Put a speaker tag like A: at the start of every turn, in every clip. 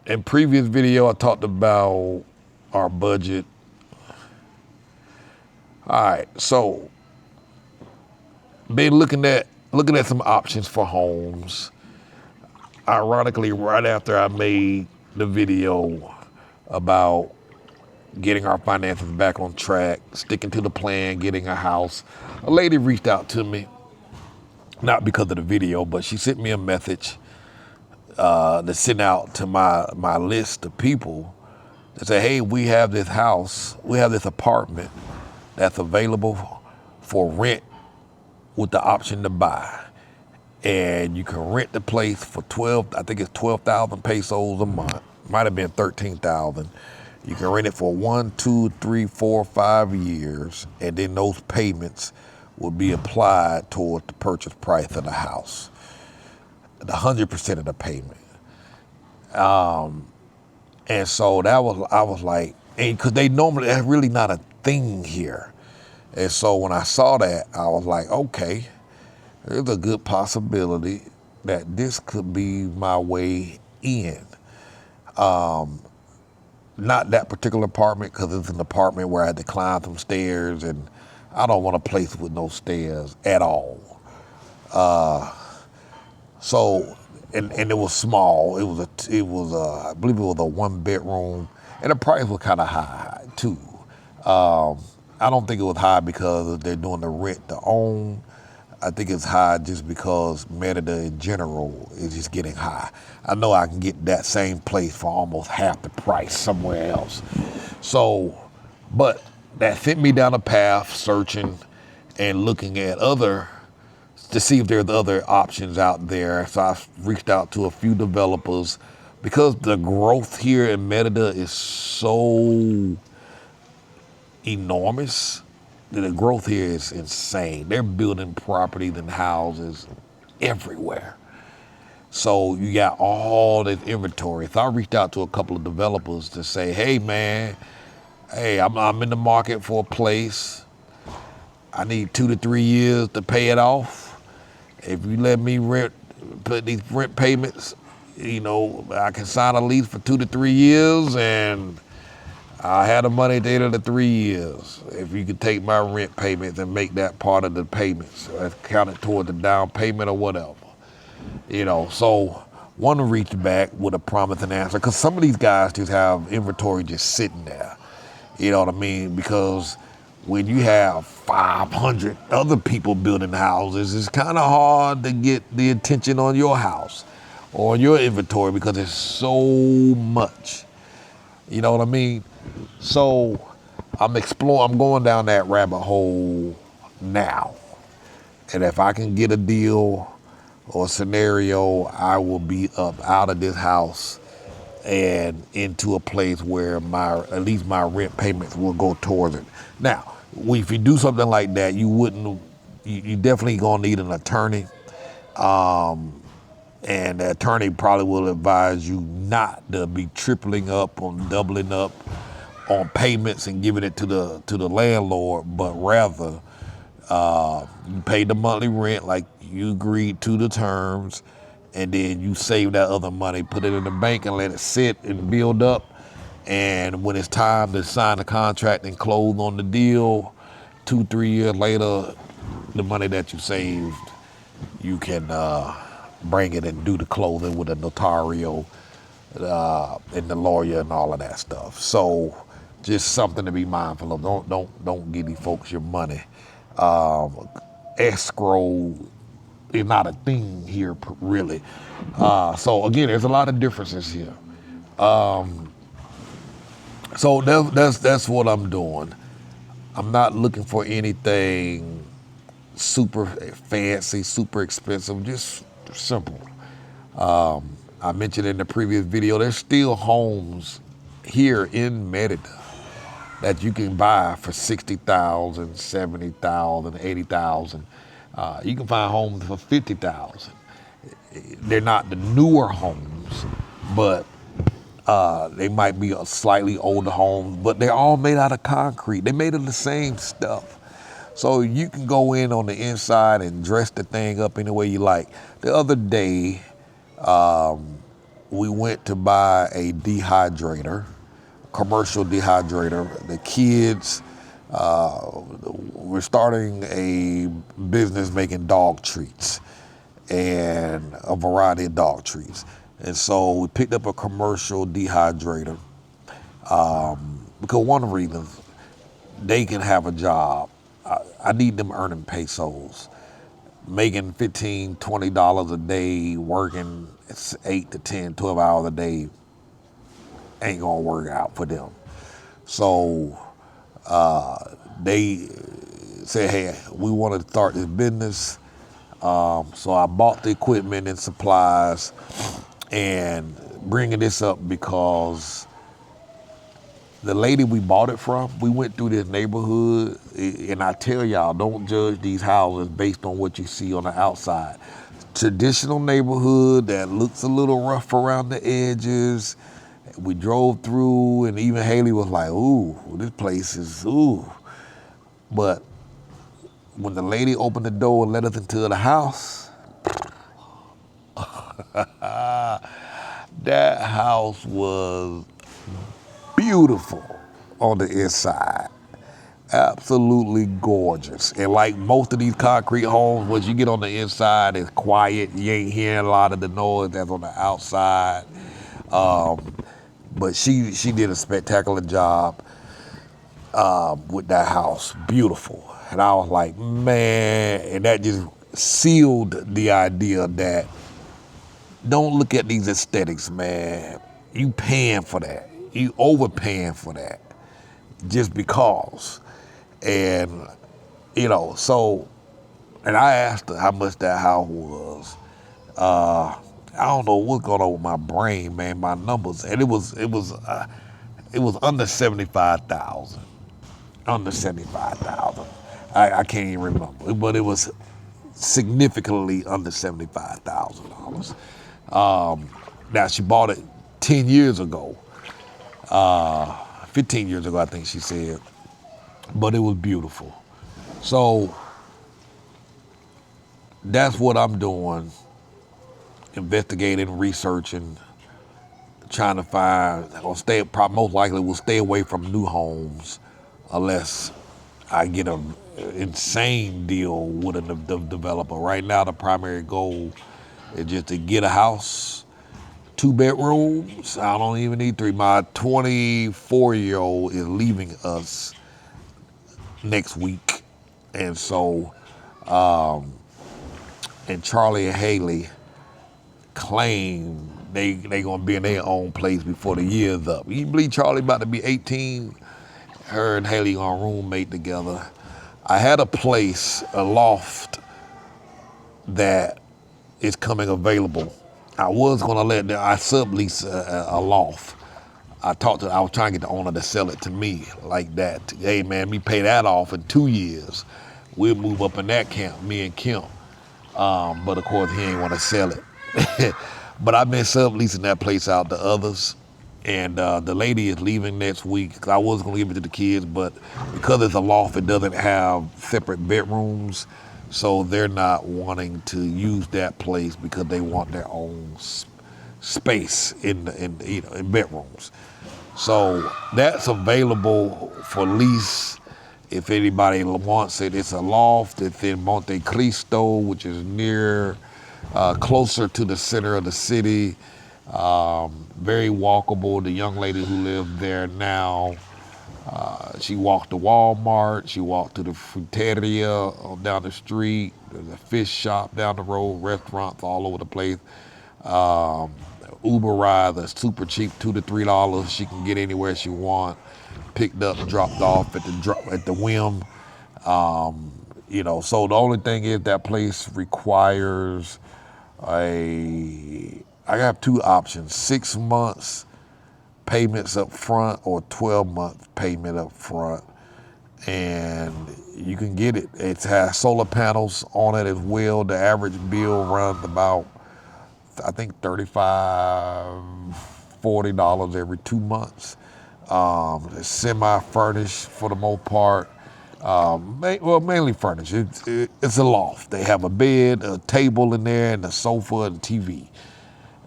A: In previous video, I talked about our budget. All right, so been looking at some options for homes. Ironically, right after I made the video about getting our finances back on track, sticking to the plan, getting a house, a lady reached out to me, not because of the video, but she sent me a message to send out to my list of people to say, hey, we have this house, we have this apartment that's available for rent with the option to buy. And you can rent the place for 12,000 pesos a month. Might have been 13,000. You can rent it for 1, 2, 3, 4, 5 years, and then those payments will be applied toward the purchase price of the house. The 100% of the payment. And so I was like, because they normally, that's really not a thing here. And so when I saw that, I was like, okay, there's a good possibility that this could be my way in. Not that particular apartment, because it's an apartment where I had to climb some stairs, and I don't want a place with no stairs at all. So, and it was small. I believe it was a 1 bedroom, and the price was kind of high too. I don't think it was high because they're doing the rent to own. I think it's high just because Merida in general is just getting high. I know I can get that same place for almost half the price somewhere else. So, but that sent me down a path searching and looking at to see if there's other options out there. So I reached out to a few developers because the growth here in Merida is so enormous. The growth here is insane. They're building properties and houses everywhere. So you got all this inventory. So I reached out to a couple of developers to say, hey man, I'm in the market for a place. I need 2 to 3 years to pay it off. If you let me put these rent payments, I can sign a lease for 2 to 3 years, and I had the money at the end of the 3 years. If you could take my rent payments and make that part of the payments, counted toward the down payment or whatever. So one reached back with a promising answer, because some of these guys just have inventory just sitting there. You know what I mean? Because when you have 500 other people building houses, it's kind of hard to get the attention on your house or on your inventory because there's so much. You know what I mean? So I'm going down that rabbit hole now. And if I can get a deal or a scenario, I will be up out of this house and into a place where at least my rent payments will go towards it. Now, if you do something like that, you definitely gonna need an attorney. And the attorney probably will advise you not to be tripling up or doubling up on payments and giving it to the landlord, but rather you pay the monthly rent like you agreed to the terms, and then you save that other money, put it in the bank and let it sit and build up. And when it's time to sign the contract and close on the deal, 2, 3 years later, the money that you saved, you can bring it and do the closing with a notario and the lawyer and all of that stuff. So just something to be mindful of. Don't give these folks your money. Escrow is not a thing here really. So again, there's a lot of differences here. So that's what I'm doing. I'm not looking for anything super fancy, super expensive, just simple. I mentioned in the previous video, there's still homes here in Merida that you can buy for 60,000, 70,000, 80,000. You can find homes for 50,000. They're not the newer homes, but they might be a slightly older homes, but they're all made out of concrete. They're made of the same stuff. So you can go in on the inside and dress the thing up any way you like. The other day, we went to buy a dehydrator, commercial dehydrator. The kids, we're starting a business making dog treats and a variety of dog treats. And so we picked up a commercial dehydrator because one of the reasons they can have a job. I need them earning pesos. Making $15, $20 a day, working 8 to 10, 12 hours a day ain't gonna work out for them. So they said, hey, we want to start this business. So I bought the equipment and supplies, and bringing this up because the lady we bought it from, we went through this neighborhood, and I tell y'all, don't judge these houses based on what you see on the outside. Traditional neighborhood that looks a little rough around the edges. We drove through, and even Haley was like, ooh, this place is, ooh. But when the lady opened the door and let us into the house, that house was beautiful on the inside. Absolutely gorgeous. And like most of these concrete homes, once you get on the inside, it's quiet. You ain't hearing a lot of the noise that's on the outside. But she did a spectacular job with that house. Beautiful. And I was like, man, and that just sealed the idea that don't look at these aesthetics, man. You paying for that. You overpaying for that just because. And, so, and I asked her how much that house was. I don't know what's going on with my brain, man, my numbers. And it was under 75,000. Under 75,000. I can't even remember, but it was significantly under $75,000. Now she bought it 10 years ago, 15 years ago, I think she said, but it was beautiful. So that's what I'm doing, investigating, researching, trying to find, most likely will stay away from new homes unless I get an insane deal with a developer. Right now, the primary goal is just to get a house, 2 bedrooms. I don't even need 3. My 24-year-old is leaving us next week. And so, and Charlie and Haley claim they gonna be in their own place before the year's up. You believe Charlie about to be 18? Her and Haley gonna roommate together. I had a place, a loft, that is coming available. I was gonna I sublease a loft. I was trying to get the owner to sell it to me like that. Hey man, me pay that off in 2 years. We'll move up in that camp, me and Kim. But of course he ain't wanna sell it. But I've been subleasing that place out to others. And the lady is leaving next week. I was gonna give it to the kids, but because it's a loft, it doesn't have separate bedrooms. So they're not wanting to use that place because they want their own space in bedrooms. So that's available for lease if anybody wants it. It's a loft. It's in Monte Cristo, which is closer to the center of the city. Very walkable. The young lady who lives there now, she walked to Walmart. She walked to the fruteria down the street. There's a fish shop down the road, restaurants all over the place. Uber ride that's super cheap, $2 to $3. She can get anywhere she wants. Picked up, dropped off at the whim. So the only thing is that place requires I have 2 options: 6 months payments up front or 12-month payment up front. And you can get it. It has solar panels on it as well. The average bill runs about, I think, $35, $40 every 2 months. It's semi-furnished for the most part. Mainly furnished. It's a loft. They have a bed, a table in there, and a sofa and a TV.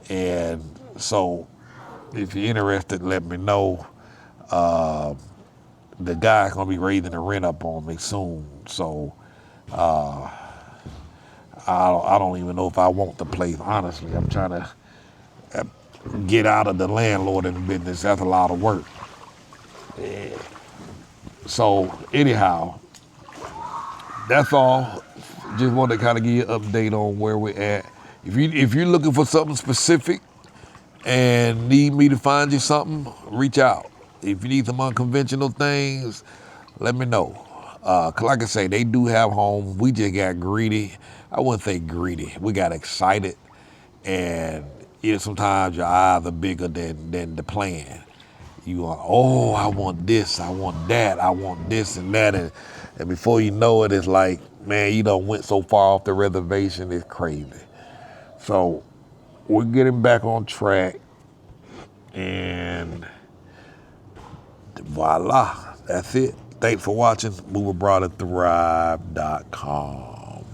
A: And So if you're interested, let me know. The guy's gonna be raising the rent up on me soon. So I don't even know if I want the place. Honestly, I'm trying to get out of the landlording business. That's a lot of work. So anyhow, that's all. Just want to kind of give you an update on where we're at. If you're looking for something specific and need me to find you something, reach out. If you need some unconventional things, let me know. 'Cause like I say, they do have homes. We just got greedy. I wouldn't say greedy. We got excited, and sometimes your eyes are bigger than the plan. You want, oh, I want this, I want that, I want this and that, and before you know it, it's like, man, you done went so far off the reservation, it's crazy. So we're getting back on track, and voila, that's it. Thanks for watching. MoveAbroadAndThrive.com.